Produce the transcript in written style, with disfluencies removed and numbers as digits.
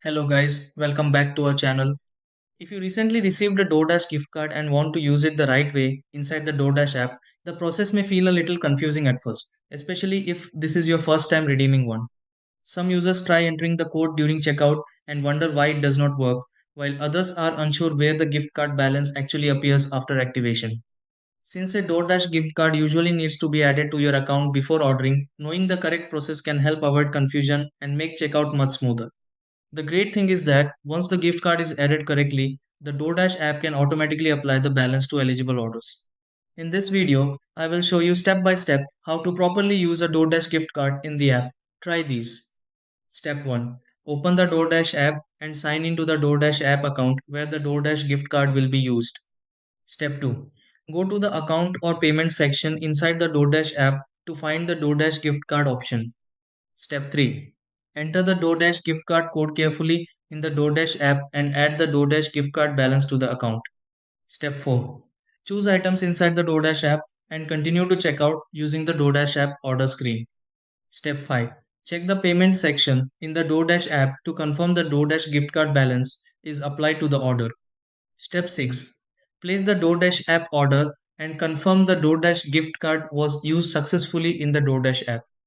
Hello guys, welcome back to our channel. If you recently received a DoorDash gift card and want to use it the right way inside the DoorDash app, the process may feel a little confusing at first, especially if this is your first time redeeming one. Some users try entering the code during checkout and wonder why it does not work, while others are unsure where the gift card balance actually appears after activation. Since a DoorDash gift card usually needs to be added to your account before ordering, knowing the correct process can help avoid confusion and make checkout much smoother. The great thing is that once the gift card is added correctly, the DoorDash app can automatically apply the balance to eligible orders. In this video, I will show you step by step how to properly use a DoorDash gift card in the app. Try these. Step 1. Open the DoorDash app and sign into the DoorDash app account where the DoorDash gift card will be used. Step 2. Go to the account or payment section inside the DoorDash app to find the DoorDash gift card option. Step 3. Enter the DoorDash gift card code carefully in the DoorDash app and add the DoorDash gift card balance to the account. Step 4. Choose items inside the DoorDash app and continue to check out using the DoorDash app order screen. Step 5. Check the payment section in the DoorDash app to confirm the DoorDash gift card balance is applied to the order. Step 6. Place the DoorDash app order and confirm the DoorDash gift card was used successfully in the DoorDash app.